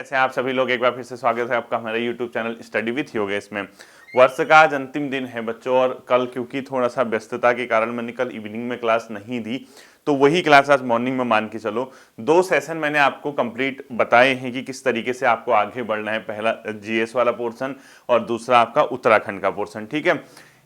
कैसे हैं आप सभी लोग। एक बार फिर से स्वागत है आपका हमारे YouTube channel study with Yogesh में। वर्ष का आज अंतिम दिन है बच्चों, और कल क्योंकि थोड़ा सा व्यस्तता के कारण मैंने कल इवनिंग में क्लास नहीं दी, तो वही क्लास आज मॉर्निंग में मान के चलो। 2 सेशन मैंने आपको कंप्लीट बताए हैं कि किस तरीके से आपको आगे बढ़ना है। पहला जीएस वाला पोर्शन और दूसरा आपका उत्तराखंड का पोर्शन, ठीक है।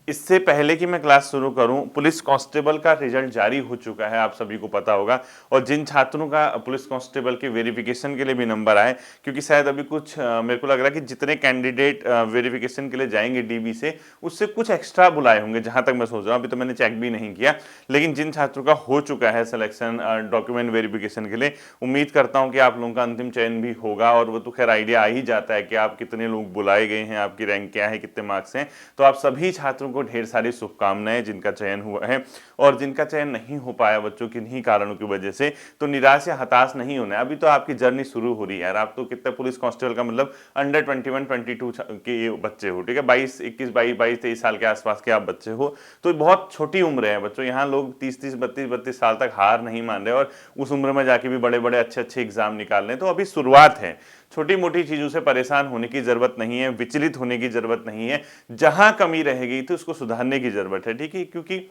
इससे पहले कि मैं क्लास शुरू करूं, पुलिस कांस्टेबल का रिजल्ट जारी हो चुका है, आप सभी को पता होगा। और जिन छात्रों का पुलिस कांस्टेबल के वेरिफिकेशन के लिए भी नंबर आए, क्योंकि शायद अभी कुछ मेरे को लग रहा है कि जितने कैंडिडेट वेरिफिकेशन के लिए जाएंगे डीबी से, उससे कुछ एक्स्ट्रा बुलाए होंगे, जहां तक मैं सोच रहा हूं। अभी तो मैंने चेक भी नहीं किया, लेकिन जिन छात्रों का हो चुका है सिलेक्शन डॉक्यूमेंट वेरिफिकेशन के लिए, उम्मीद करता हूं कि आप लोगों का अंतिम चयन भी होगा। और वो तो खैर आइडिया आ ही जाता है कि आप कितने लोग बुलाए गए हैं, आपकी रैंक क्या है, कितने मार्क्स हैं। तो आप सभी छात्रों को ढेर सारी शुभकामनाएं जिनका चयन हुआ है। और जिनका चयन नहीं हो पाया बच्चों किन्हीं कारणों की वजह से, तो निराश या हताश नहीं होना है। अभी तो आपकी जर्नी शुरू हो रही है यार। आप तो कितने पुलिस कांस्टेबल का मतलब अंडर 21 22 के बच्चे हो, ठीक है। 22 21 22 22 23 साल के आसपास के आप बच्चे हो, तो बहुत छोटी उम्र है बच्चों। यहाँ लोग 30 32 32 साल तक हार नहीं मान रहे, और उस उम्र में जाके भी बड़े बड़े अच्छे अच्छे एग्जाम निकाल रहे हैं। तो अभी शुरुआत है, छोटी मोटी चीजों से परेशान होने की जरूरत नहीं है, विचलित होने की जरूरत नहीं है। जहां कमी रहेगी तो उसको सुधारने की जरूरत है, ठीक है। क्योंकि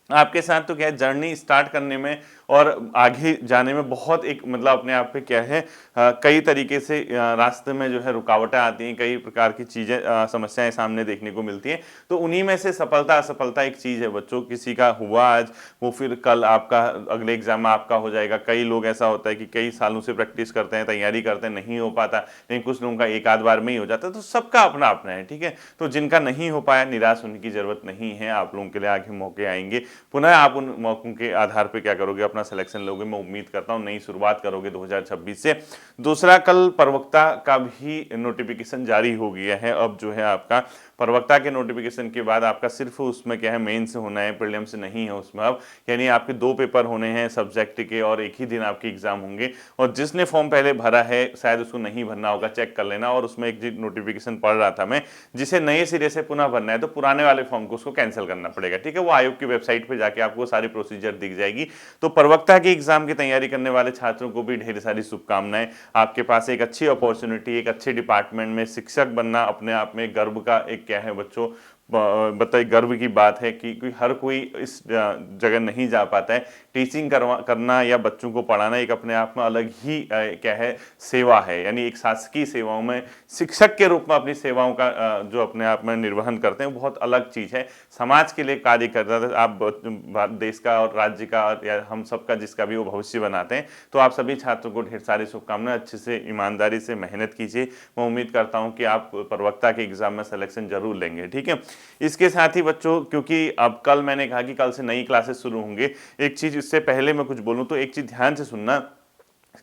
आपके साथ तो क्या है, जर्नी स्टार्ट करने में और आगे जाने में बहुत एक मतलब अपने आप पे क्या है, कई तरीके से रास्ते में जो है रुकावटें आती हैं, कई प्रकार की चीजें समस्याएं सामने देखने को मिलती हैं। तो उन्हीं में से सफलता असफलता एक चीज है बच्चों। किसी का हुआ आज, वो फिर कल आपका अगले एग्जाम में आपका हो जाएगा। कई लोग ऐसा होता है कि कई सालों से प्रैक्टिस करते हैं, तैयारी करते हैं, नहीं हो पाता, लेकिन कुछ लोगों का एक आध बार में ही हो जाता है। तो सबका अपना अपना है, ठीक है। तो जिनका नहीं हो पाया, निराश होने की जरूरत नहीं है। आप लोगों के लिए आगे मौके आएंगे। पुनः आप उन मौकों के आधार पर क्या करोगे, अपना सिलेक्शन लोगे। मैं उम्मीद करता हूं नई शुरुआत करोगे 2026 से। दूसरा, कल प्रवक्ता का भी नोटिफिकेशन जारी हो गया है। अब जो है आपका प्रवक्ता के नोटिफिकेशन के बाद आपका सिर्फ उसमें क्या है, मेन से होना है, प्रीलिम से नहीं है उसमें अब। यानी आपके 2 पेपर होने हैं सब्जेक्ट के, और एक ही दिन आपके एग्जाम होंगे। और जिसने फॉर्म पहले भरा है, शायद उसको नहीं भरना होगा, चेक कर लेना। और उसमें एक नोटिफिकेशन पढ़ रहा था मैं, जिसे नए सिरे से पुनः भरना है, तो पुराने वाले फॉर्म को उसको कैंसिल करना पड़ेगा, ठीक है। वो आयोग की वेबसाइट पर जाके आपको सारी प्रोसीजर दिख जाएगी। तो प्रवक्ता के एग्जाम की तैयारी करने वाले छात्रों को भी ढेर सारी शुभकामनाएं। आपके पास एक अच्छी अपॉर्चुनिटी, एक अच्छे डिपार्टमेंट में शिक्षक बनना अपने आप में गर्व का एक क्या है बच्चों, बताइए गर्व की बात है कि हर कोई इस जगह नहीं जा पाता है। टीचिंग करना या बच्चों को पढ़ाना एक अपने आप में अलग ही क्या है, सेवा है। यानी एक शासकीय सेवाओं में शिक्षक के रूप में अपनी सेवाओं का जो अपने आप में निर्वहन करते हैं, बहुत अलग चीज है। समाज के लिए कार्य करता है, आप देश का और राज्य का या हम सबका जिसका भी वो भविष्य बनाते हैं। तो आप सभी छात्रों को ढेर सारी शुभकामनाएं। अच्छे से ईमानदारी से मेहनत कीजिए। मैं उम्मीद करता हूं कि आप प्रवक्ता के एग्जाम में सिलेक्शन जरूर लेंगे, ठीक है। इसके साथ ही बच्चों, क्योंकि अब कल मैंने कहा कि कल से नई क्लासेस शुरू होंगे, एक चीज इससे पहले मैं कुछ बोलूं तो एक चीज ध्यान से सुनना।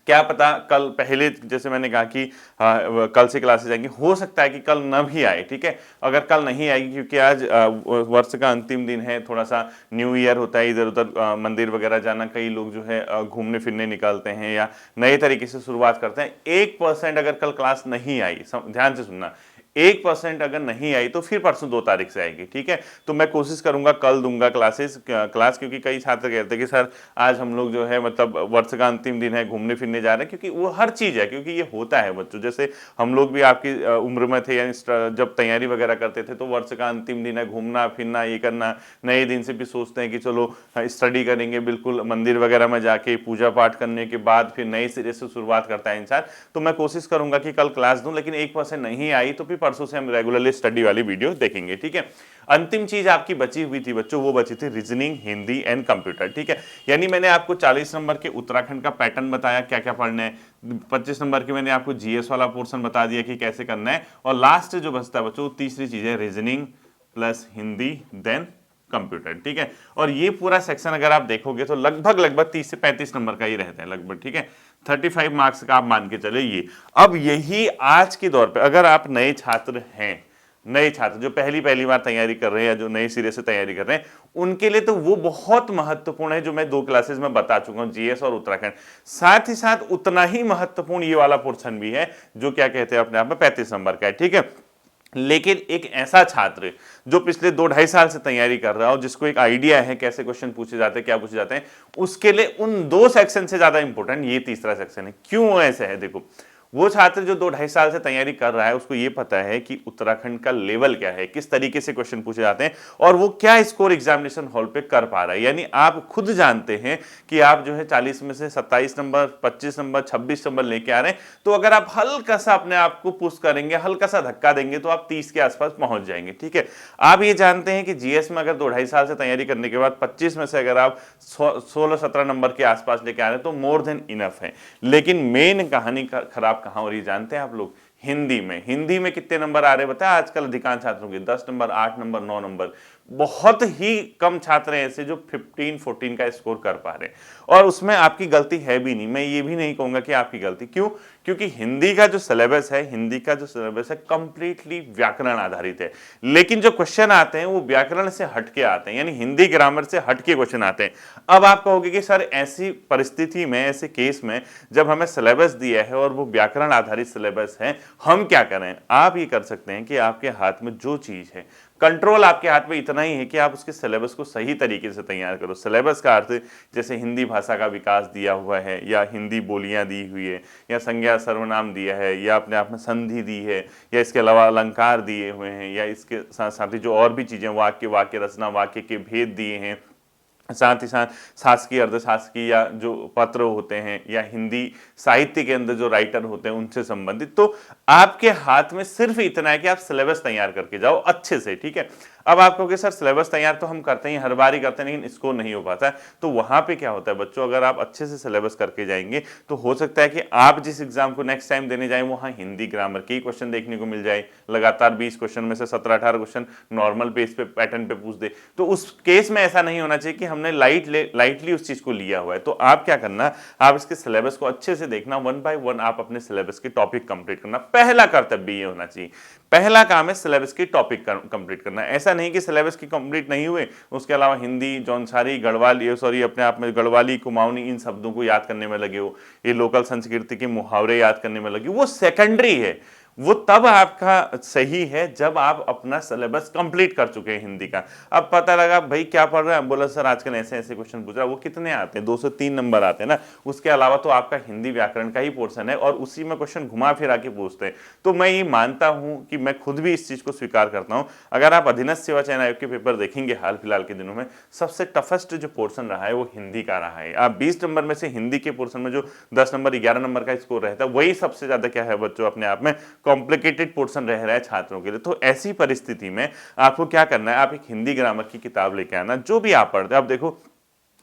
क्या पता कल पहले, जैसे मैंने कहा कि कल से क्लासेस आएंगी, हो सकता है कि कल न भी आए, ठीक है। अगर कल नहीं आएगी, क्योंकि आज वर्ष का अंतिम दिन है, थोड़ा सा न्यू ईयर होता है, इधर उधर मंदिर वगैरह जाना, कई लोग जो है घूमने फिरने निकलते हैं या नए तरीके से शुरुआत करते हैं। 1% अगर कल क्लास नहीं आई, ध्यान से सुनना, 1% अगर नहीं आई तो फिर परसों 2 तारीख से आएगी, ठीक है। तो मैं कोशिश करूंगा कल दूंगा क्लास, क्योंकि कई छात्र कहते हैं कि सर आज हम लोग जो है मतलब वर्ष का अंतिम दिन है, घूमने फिरने जा रहे हैं, क्योंकि वो हर चीज है, क्योंकि ये होता है बच्चों। जैसे हम लोग भी आपकी उम्र में थे, यानी जब तैयारी वगैरह करते थे, तो वर्ष का अंतिम दिन है, घूमना फिरना ये करना। नए दिन से भी सोचते हैं कि चलो स्टडी करेंगे, बिल्कुल मंदिर वगैरह में जाके पूजा पाठ करने के बाद फिर नए सिरे से शुरुआत करता है इंसान। तो मैं कोशिश करूंगा कि कल क्लास दूं, लेकिन 1% नहीं आई तो फिर परसों से हम रेगुलरली स्टडी वाली वीडियो देखेंगे, ठीक है। अंतिम चीज आपकी बची हुई थी बच्चों, वो बची थी रीजनिंग, हिंदी एंड कंप्यूटर, ठीक है। यानी मैंने आपको 40 नंबर के उत्तराखंड का पैटर्न बताया, क्या क्या पढ़ना है। 25 नंबर के मैंने आपको जीएस वाला पोर्शन बता दिया कि कैसे करना है। और लास्ट जो बचता है बच्चों, तीसरी चीज है reasoning plus Hindi then computer, ठीक है। और ये पूरा सेक्शन अगर आप देखोगे तो लगभग 30 से 35 नंबर का ही रहता है लगभग, ठीक है। 35 मार्क्स का आप मान के चले ये। अब यही आज के दौर पे अगर आप नए छात्र हैं, नए छात्र जो पहली बार तैयारी कर रहे हैं या जो नए सिरे से तैयारी कर रहे हैं, उनके लिए तो वो बहुत महत्वपूर्ण है, जो मैं 2 क्लासेस में बता चुका हूं, जीएस और उत्तराखंड। साथ ही साथ उतना ही महत्वपूर्ण ये वाला पोर्शन भी है, जो क्या कहते हैं अपने आप में 35 नंबर का है, ठीक है। लेकिन एक ऐसा छात्र जो पिछले 2 ढाई साल से तैयारी कर रहा हो, जिसको एक आइडिया है कैसे क्वेश्चन पूछे जाते हैं, क्या पूछे जाते हैं, उसके लिए उन 2 सेक्शन से ज्यादा इंपॉर्टेंट ये तीसरा सेक्शन है। क्यों ऐसा है देखो, वो छात्र जो 2-2.5 साल से तैयारी कर रहा है उसको ये पता है कि उत्तराखंड का लेवल क्या है, किस तरीके से क्वेश्चन पूछे जाते हैं और वो क्या स्कोर एग्जामिनेशन हॉल पे कर पा रहा है। यानी आप खुद जानते हैं कि आप जो है 40 में से 27 नंबर, 25 नंबर, 26 नंबर लेके आ रहे हैं, तो अगर आप हल्का सा अपने आप को पुश करेंगे, हल्का सा धक्का देंगे तो आप 30 के आसपास पहुंच जाएंगे। ठीक है, आप ये जानते हैं कि जीएस में अगर 2-2.5 साल से तैयारी करने के बाद 25 में से अगर आप 16-17 नंबर के आसपास लेके आ रहे हैं तो मोर देन इनफ है। लेकिन मेन कहानी खराब कहां हो रही जानते हैं आप लोग? हिंदी में कितने नंबर आ रहे हैं बताया आजकल अधिकांश छात्रों के? 10 नंबर, 8 नंबर, 9 नंबर। बहुत ही कम छात्र हैं ऐसे जो 15-14 का स्कोर कर पा रहे हैं, और उसमें आपकी गलती है भी नहीं। मैं ये भी नहीं कहूंगा कि आपकी गलती, क्यों? क्योंकि हिंदी का जो सिलेबस है कंप्लीटली व्याकरण आधारित है, लेकिन जो क्वेश्चन आते हैं वो व्याकरण से हटके आते हैं, यानी हिंदी ग्रामर से हटके क्वेश्चन आते हैं। अब आप कहोगे कि सर ऐसी परिस्थिति में, ऐसे केस में जब हमें सिलेबस दिया है और वो व्याकरण आधारित सिलेबस है, हम क्या करें? आप ये कर सकते हैं कि आपके हाथ में जो चीज है, कंट्रोल आपके हाथ में इतना ही है कि आप उसके सिलेबस को सही तरीके से तैयार करो। सिलेबस का अर्थ जैसे हिंदी भाषा का विकास दिया हुआ है, या हिंदी बोलियां दी हुई है, या संज्ञा सर्वनाम दिया है, या अपने आप में संधि दी है, या इसके अलावा अलंकार दिए हुए हैं, या इसके साथ साथ ही जो और भी चीजें, वाक्य रचना, वाक्य के भेद दिए हैं, साथ ही साथ शासकीय, अर्धशासकीय या जो पत्र होते हैं, या हिंदी साहित्य के अंदर जो राइटर होते हैं उनसे संबंधित। तो आपके हाथ में सिर्फ इतना है कि आप सिलेबस तैयार करके जाओ अच्छे से। ठीक है, अब आप कहोगे सर सिलेबस तैयार तो हम करते हैं, हर बार ही करते हैं, लेकिन स्कोर नहीं हो पाता है। तो वहां पे क्या होता है बच्चों, अगर आप अच्छे से सिलेबस करके जाएंगे तो हो सकता है कि आप जिस एग्जाम को नेक्स्ट टाइम देने जाएं वहां हिंदी ग्रामर के क्वेश्चन देखने को मिल जाए, लगातार 20 क्वेश्चन में से 17-18 क्वेश्चन नॉर्मल पेज पे पैटर्न पे पूछ दे। तो उस केस में ऐसा नहीं होना चाहिए कि हमने लाइटली उस चीज को लिया हुआ है। तो आप क्या करना, आप इसके सिलेबस को अच्छे से देखना, 1 बाय 1 आप अपने सिलेबस के टॉपिक कंप्लीट करना। पहला कर्तव्य ये होना चाहिए, पहला काम है सिलेबस की टॉपिक कंप्लीट करना। ऐसा नहीं कि सिलेबस की कंप्लीट नहीं हुए, उसके अलावा हिंदी, जौनसारी, अपने आप में गढ़वाली, कुमाऊनी, इन शब्दों को याद करने में लगे हो, ये लोकल संस्कृति के मुहावरे याद करने में लगे, वो सेकेंडरी है। वो तब आपका सही है जब आप अपना सिलेबस कंप्लीट कर चुके हैं हिंदी का। अब पता लगा भाई क्या पढ़ रहा है, बोला सर आजकल ऐसे ऐसे क्वेश्चन पूछ रहा है, वो कितने आते हैं? 203 नंबर आते हैं ना। उसके अलावा तो आपका हिंदी व्याकरण का ही पोर्शन है और उसी में क्वेश्चन घुमा फिरा के पूछते हैं। तो मैं ये मानता हूं कि मैं खुद भी इस चीज को स्वीकार करता हूं। अगर आप अधीनस्थ सेवा चयन आयोग के पेपर देखेंगे हाल फिलहाल के दिनों में, सबसे टफेस्ट जो पोर्शन रहा है वो हिंदी का रहा है। आप 20 नंबर में से हिंदी के पोर्शन में जो 10 नंबर, 11 नंबर का स्कोर रहता है, वही सबसे ज्यादा क्या है बच्चों, अपने आप में कॉम्प्लिकेटेड पोर्शन रह रहा है छात्रों के लिए। तो ऐसी परिस्थिति में आपको क्या करना है, आप एक हिंदी ग्रामर की किताब लेके आना, जो भी आप पढ़ते हैं। अब देखो,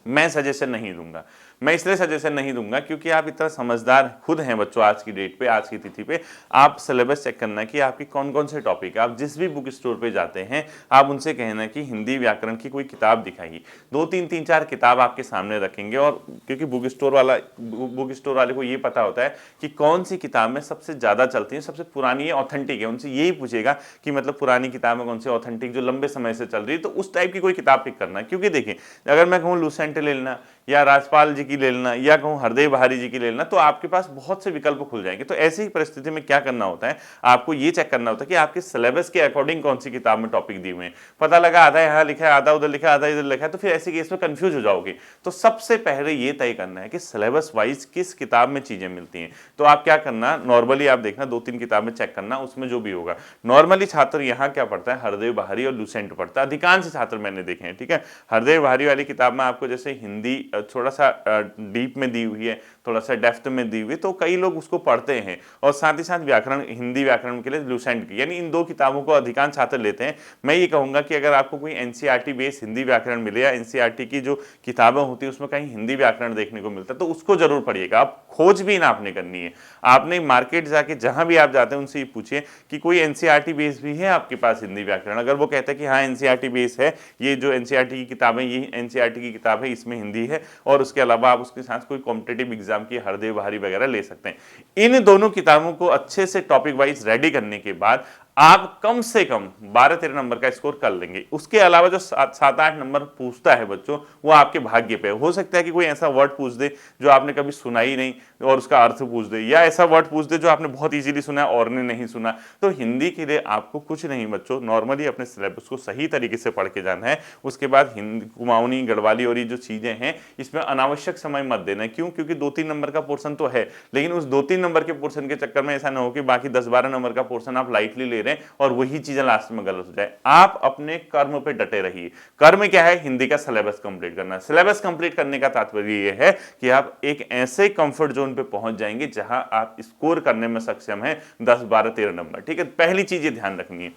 मैं सजेशन नहीं दूंगा, मैं इसलिए सजेशन नहीं दूंगा क्योंकि आप इतना समझदार खुद हैं बच्चों। आज की डेट पे, आज की तिथि पे आप सिलेबस चेक करना कि आपकी कौन कौन से टॉपिक है। आप जिस भी बुक स्टोर पे जाते हैं, आप उनसे कहना कि हिंदी व्याकरण की कोई किताब दिखाइए। 2-3 किताब आपके सामने रखेंगे, और क्योंकि बुक स्टोर वाले को ये पता होता है कि कौन सी किताब में सबसे ज्यादा चलती है, सबसे पुरानी है, ऑथेंटिक है। उनसे यही पूछेगा कि मतलब पुरानी किताब में कौन सी ऑथेंटिक, जो लंबे समय से चल रही है, तो उस टाइप की कोई किताब पिक करना है। क्योंकि देखिए, अगर मैं कहूँ लुसेंट ले लेना, या राजपाल जी की ले लेना, या कहूँ हरदेव बहारी जी की ले लेना, तो आपके पास बहुत से विकल्प खुल जाएंगे। तो ऐसी ही परिस्थिति में क्या करना होता है, आपको ये चेक करना होता है कि आपके सिलेबस के अकॉर्डिंग कौन सी किताब में टॉपिक दिए हुए हैं। पता लगा आधा यहाँ लिखा है, आधा उधर लिखा है, आधा इधर लिखा है, तो फिर ऐसे केस में कंफ्यूज हो जाओगे। तो सबसे पहले ये तय करना है कि सिलेबस वाइज किस किताब में चीजें मिलती हैं। तो आप क्या करना, नॉर्मली आप देखना 2-3 किताबें चेक करना, उसमें जो भी होगा। नॉर्मली छात्र यहाँ क्या पढ़ता है, हरदेव बहारी और लुसेंट पढ़ता है, अधिकांश छात्र मैंने देखे हैं। ठीक है, हरदेव बहारी वाली किताब में आपको जैसे हिंदी थोड़ा सा डीप में दी हुई है, थोड़ा सा डेप्थ में दी हुई है, तो कई लोग उसको पढ़ते हैं। और साथ ही साथ व्याकरण, हिंदी व्याकरण के लिए लुसेंट की, यानी इन 2 किताबों को अधिकांश छात्र लेते हैं। मैं ये कहूंगा कि अगर आपको कोई एनसीईआरटी बेस्ड हिंदी व्याकरण मिले, या एनसीईआरटी की जो किताबें होती है उसमें कहीं हिंदी व्याकरण देखने को मिलता है, तो उसको जरूर पढ़िएगा। आप खोजबीन आपने करनी है, आपने मार्केट जाके जहां भी आप जाते हैं उनसे पूछिए कि कोई एनसीईआरटी बेस भी है आपके पास हिंदी व्याकरण। अगर वो कहता है कि हाँ एनसीईआरटी बेस है, ये जो एनसीईआरटी की किताब है, ये एनसीईआरटी की किताब है, इसमें हिंदी है, और उसके अलावा आप उसके साथ कोई कॉम्पिटिटिव एग्जाम की हरदेव बहारी वगैरह ले सकते हैं। इन दोनों किताबों को अच्छे से टॉपिक वाइज रेडी करने के बाद आप कम से कम 12-13 नंबर का स्कोर कर लेंगे। उसके अलावा जो 7-8 नंबर पूछता है बच्चों, वो आपके भाग्य पे। हो सकता है कि कोई ऐसा वर्ड पूछ दे जो आपने कभी सुना ही नहीं और उसका अर्थ पूछ दे, या ऐसा वर्ड पूछ दे जो आपने बहुत इजीली सुना है और ने नहीं सुना। तो हिंदी के लिए आपको कुछ नहीं बच्चों, नॉर्मली अपने सिलेबस को सही तरीके से पढ़ के जाना है। उसके बाद हिंदी, कुमाऊनी, गढ़वाली और ये जो चीजें हैं, इसमें अनावश्यक समय मत देना। क्यों? क्योंकि 2-3 नंबर का पोर्शन तो है, लेकिन उस 2-3 नंबर के पोर्शन के चक्कर में ऐसा ना हो कि बाकी 10-12 नंबर का पोर्शन आप लाइटली ले रहे हैं और वही चीजें लास्ट में गलत हो जाए। आप अपने कर्म पे डटे रहिए। कर्म क्या है? हिंदी का सिलेबस कंप्लीट करना। सिलेबस कंप्लीट करने का तात्पर्य यह है कि आप एक ऐसे कंफर्ट जोन पे पहुंच जाएंगे जहां आप स्कोर करने में सक्षम हैं 10, 12, 13 नंबर। ठीक है, पहली चीज ये ध्यान रखनी है।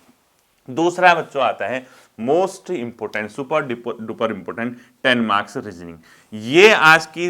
दूसरा बच्चों आता है most important, super duper important, 10 marks reasoning. ये आज की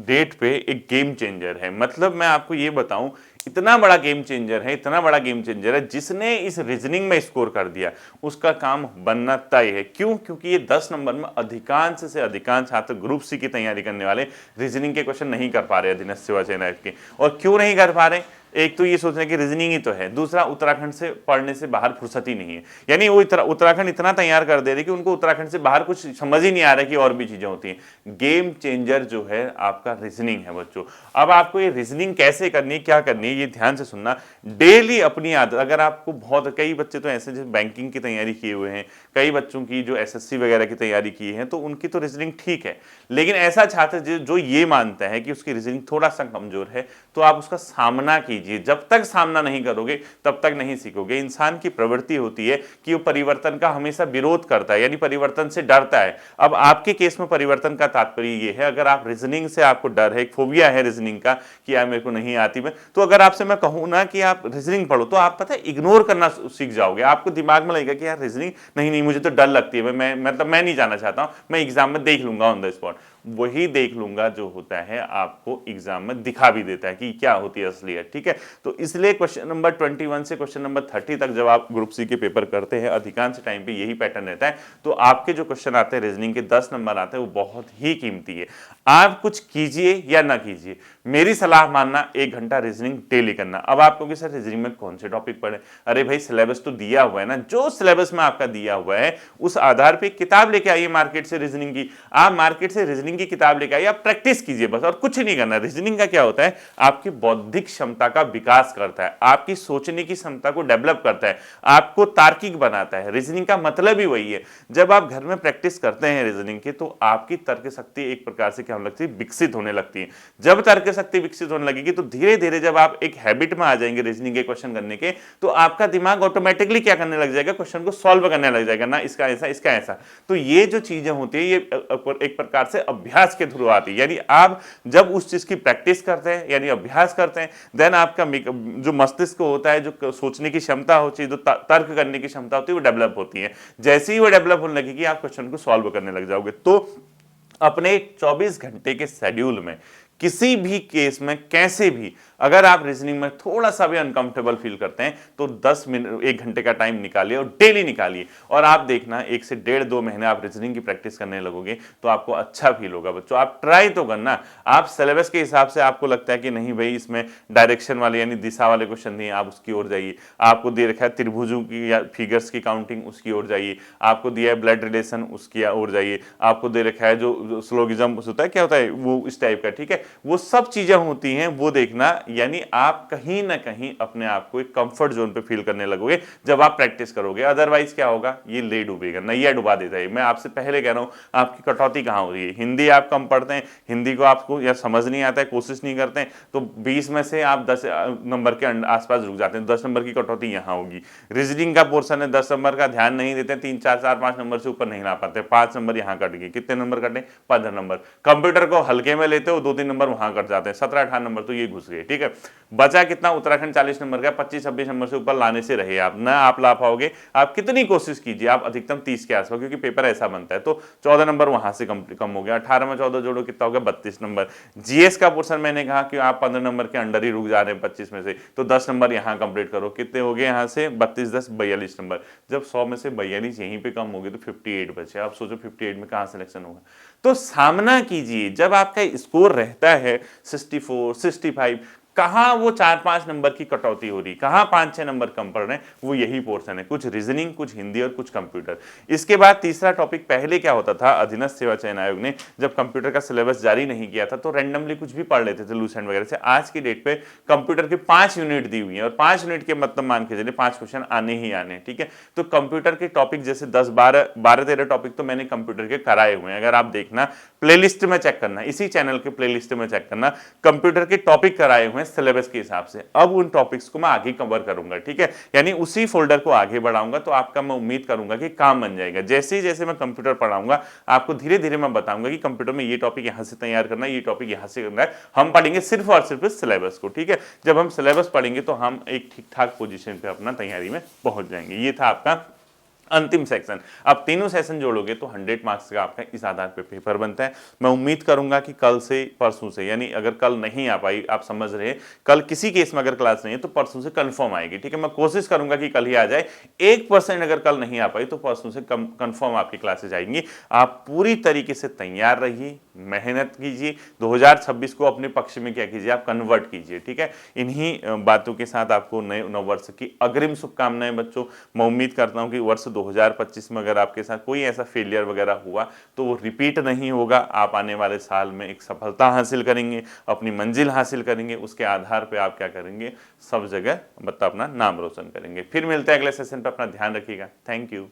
डेट पे एक गेम चेंजर है। मतलब मैं आपको ये बताऊं, इतना बड़ा गेम चेंजर है, इतना बड़ा गेम चेंजर है, जिसने इस रीजनिंग में स्कोर कर दिया उसका काम बनना तय है। क्यों? क्योंकि ये 10 नंबर में अधिकांश से अधिकांश छात्र ग्रुप सी की तैयारी करने वाले रीजनिंग के क्वेश्चन नहीं कर पा रहे अधीनस्थ सेवा चयन के। और क्यों नहीं कर पा रहे? एक तो ये सोच रहे हैं कि रीजनिंग ही तो है, दूसरा उत्तराखंड से पढ़ने से बाहर फुर्सत ही नहीं है। यानी वो उत्तराखंड इतना तैयार कर दे रहे कि उनको उत्तराखंड से बाहर कुछ समझ ही नहीं आ रहा कि और भी चीजें होती हैं। गेम चेंजर जो है आपका रीजनिंग है बच्चों। अब आपको ये रीजनिंग कैसे करनी है, क्या करनी है, ये ध्यान से सुनना। डेली अपनी आदत, अगर आपको बहुत, कई बच्चे तो ऐसे जो बैंकिंग की तैयारी किए हुए हैं, कई बच्चों की जो एसएससी वगैरह की तैयारी की है, तो उनकी तो रीजनिंग ठीक है। लेकिन ऐसा छात्र जो ये मानता है कि उसकी रीजनिंग थोड़ा सा कमजोर है, तो आप उसका सामना कीजिए। जब तक सामना नहीं करोगे तब तक नहीं सीखोगे। इंसान की प्रवृत्ति होती है कि वो परिवर्तन का हमेशा विरोध करता है, यानी परिवर्तन से डरता है। अब आपके केस में परिवर्तन का तात्पर्य ये है, अगर आप रीजनिंग से आपको डर है, एक फोबिया है रीजनिंग का कि यार मेरे को नहीं आती मैं, तो अगर आपसे मैं कहूं ना कि आप रीजनिंग पढ़ो, तो आप पता है इग्नोर करना सीख जाओगे। आपको दिमाग में लगेगा कि यार रीजनिंग नहीं, मुझे तो डर लगती है, मैं नहीं जाना चाहता हूं, मैं एग्जाम में देख लूंगा ऑन द स्पॉट। वही देख लूंगा जो होता है आपको एग्जाम में दिखा भी देता है कि क्या होती है असलियत। ठीक है, तो इसलिए क्वेश्चन नंबर 21 से क्वेश्चन नंबर 30 तक जब आप ग्रुप सी के पेपर करते हैं, अधिकांश टाइम पे यही पैटर्न रहता है। तो आपके जो क्वेश्चन आते हैं रीजनिंग के 10 नंबर आते हैं, वो बहुत ही कीमती है। आप कुछ कीजिए या ना कीजिए, मेरी सलाह मानना, 1 घंटा रीजनिंग डेली करना। अब आप कहोगे सर रीजनिंग में कौन से टॉपिक पढ़े? अरे भाई सिलेबस तो दिया हुआ है ना, जो सिलेबस में आपका दिया हुआ है उस आधार पर किताब लेके आइए मार्केट से रीजनिंग की। आप मार्केट से रीजनिंग की किताब लेके आइए, आप प्रैक्टिस कीजिए बस, और कुछ नहीं करना। रीजनिंग का क्या होता है? आपकी बौद्धिक क्षमता का विकास करता है, आपकी सोचने की क्षमता को डेवलप करता है, आपको तार्किक बनाता है। रीजनिंग का मतलब ही वही है। जब आप घर में प्रैक्टिस करते हैं रीजनिंग की, तो आपकी तर्क शक्ति एक प्रकार से क्या होने लगती है? विकसित होने लगती है। जब तर्क शक्ति विकसित होने लगेगी तो धीरे धीरे जब आप एक हैबिट में आ जाएंगे रीजनिंग के क्वेश्चन करने के, तो आपका दिमाग ऑटोमेटिकली क्या करने लग जाएगा? क्वेश्चन को सॉल्व करने लग जाएगा ना, इसका ऐसा, इसका ऐसा। तो ये जो चीजें होती है, ये एक प्रकार से अभ्यास के थ्रू आती है। यानी आप जब उस चीज की प्रैक्टिस करते हैं, यानी अभ्यास करते हैं, देन आपका जो मस्तिष्क होता है, जो सोचने की क्षमता होती है, जो तर्क करने की क्षमता होती है, वो डेवलप होती है। जैसे ही वो डेवलप होने लगेगी, आप क्वेश्चन को सॉल्व करने लग जाओगे। तो अपने 24 घंटे के शेड्यूल में किसी भी केस में कैसे भी अगर आप रीजनिंग में थोड़ा सा भी अनकंफर्टेबल फील करते हैं, तो 10 मिनट, 1 घंटे का टाइम निकालिए और डेली निकालिए। और आप देखना 1 से 1.5-2 महीने आप रीजनिंग की प्रैक्टिस करने लगोगे तो आपको अच्छा फील होगा। बच्चों आप ट्राई तो करना। आप सिलेबस के हिसाब से आपको लगता है कि नहीं भाई इसमें डायरेक्शन वाले यानी दिशा वाले क्वेश्चन नहीं है, आप उसकी ओर जाइए। आपको दे रखा है त्रिभुजों की या फिगर्स की काउंटिंग, उसकी ओर जाइए। आपको दिया है ब्लड रिलेशन, उसकी ओर जाइए। आपको दे रखा है जो स्लोगिज्म होता है, क्या होता है वो, इस टाइप का। ठीक है, वो सब चीजें होती हैं, वो देखना। यानी आप कहीं ना कहीं अपने आप को एक कंफर्ट जोन पे फील करने लगोगे जब आप प्रैक्टिस करोगे। अदरवाइज क्या होगा? ये ले डूबेगा, नैया डुबा देता है। मैं आपसे पहले कह रहा हूं, आपकी कटौती कहां हो रही है? हिंदी आप कम पढ़ते हैं, हिंदी को आपको या समझ नहीं आता है, कोशिश नहीं करते हैं, तो 20 में से आप 10 नंबर के आसपास रुक जाते हैं। 10 नंबर की कटौती यहां होगी। रीजनिंग का पोर्शन है, 10 नंबर का ध्यान नहीं देते, 3, 4, 4, 5 नंबर से ऊपर नहीं ला पाते, 5 नंबर यहां कट गए। कितने नंबर कटे? 15 नंबर। कंप्यूटर को हल्के में लेते हो, 2-3 नंबर वहां कट जाते हैं, 17-18 नंबर तो ये घुस गए। ठीक है, बचा कितना? उत्तराखंड 40 नंबर का, 25-26 नंबर से ऊपर लाने से रहे आप ना, आप ला पाओगे। आप कितनी कोशिश कीजिए, आप अधिकतम 30 के आसपास, क्योंकि पेपर ऐसा बनता है। तो 14 नंबर वहां से कम हो गया। 18 में 14 जोड़ो, कितना हो गया? 32 नंबर। जीएस का पोर्शन मैंने कहा कि आप 15 नंबर के अंडर ही रुक जा रहे हैं 25 में से, तो 10 नंबर यहां कंप्लीट करो। कितने हो गए यहां से? 32, 10, 42 नंबर। जब 100 में से 42 यहीं पे कम हो गए तो 58 बचे। आप सोचो 58 में कहां सिलेक्शन होगा? तो सामना कीजिए। जब आपका स्कोर रहता है 64, 65, कहाँ वो 4-5 नंबर की कटौती हो रही, कहाँ 5-6 नंबर कम पड़ रहे हैं, वो यही पोर्शन है, कुछ रीजनिंग, कुछ हिंदी और कुछ कंप्यूटर। इसके बाद तीसरा टॉपिक, पहले क्या होता था, अधीनस्थ सेवा चयन आयोग ने जब कंप्यूटर का सिलेबस जारी नहीं किया था तो रैंडमली कुछ भी पढ़ लेते थे लूसेंट वगैरह से। आज की डेट पे कंप्यूटर की 5 यूनिट दी हुई है और 5 यूनिट के मतलब मान के चलिए 5 क्वेश्चन आने ही आने, ठीक है। तो कंप्यूटर के टॉपिक जैसे 10-12-13 टॉपिक तो मैंने कंप्यूटर के कराए हुए हैं, अगर आप देखना प्लेलिस्ट में चेक करना, इसी चैनल के प्लेलिस्ट में चेक करना, कंप्यूटर के टॉपिक कराए हुए हैं सिलेबस के हिसाब से। अब उन टॉपिक्स को मैं आगे कवर करूंगा, ठीक है, यानी उसी फोल्डर को आगे बढ़ाऊंगा, तो आपका मैं उम्मीद करूंगा कि काम बन जाएगा। जैसे ही जैसे मैं कंप्यूटर पढ़ाऊंगा आपको धीरे धीरे मैं बताऊंगा कि कंप्यूटर में ये टॉपिक यहां से तैयार करना है, ये टॉपिक यहां से करना है। हम पढ़ेंगे सिर्फ और सिर्फ सिलेबस को, ठीक है। जब हम सिलेबस पढ़ेंगे तो हम एक ठीक ठाक पोजीशन पे अपना तैयारी में पहुंच जाएंगे। ये था आपका अंतिम सेक्शन। अब तीनों सेशन जोड़ोगे तो 100 मार्क्स का आपका इस आधार पे पेपर बनता है। मैं उम्मीद करूंगा कि कल से परसों से, यानी अगर कल नहीं आ पाई, आप समझ रहे हैं, कल किसी केस में अगर क्लास नहीं है तो परसों से कंफर्म आएगी, ठीक है। मैं कोशिश करूंगा कि कल ही आ जाए। 1% अगर कल नहीं आ पाई तो परसों से कंफर्म आपकी क्लासेज आएंगी। आप पूरी तरीके से तैयार रहिए, मेहनत कीजिए, 2026 को अपने पक्ष में क्या कीजिए, आप कन्वर्ट कीजिए, ठीक है। इन्हीं बातों के साथ आपको नए नववर्ष की अग्रिम शुभकामनाएं बच्चों। मैं उम्मीद करता हूं कि वर्ष 2025 में अगर आपके साथ कोई ऐसा फेलियर वगैरह हुआ तो वो रिपीट नहीं होगा। आप आने वाले साल में एक सफलता हासिल करेंगे, अपनी मंजिल हासिल करेंगे, उसके आधार पे आप क्या करेंगे, सब जगह मतलब अपना नाम रोशन करेंगे। फिर मिलते हैं अगले सेशन पे, अपना ध्यान रखिएगा। Thank you.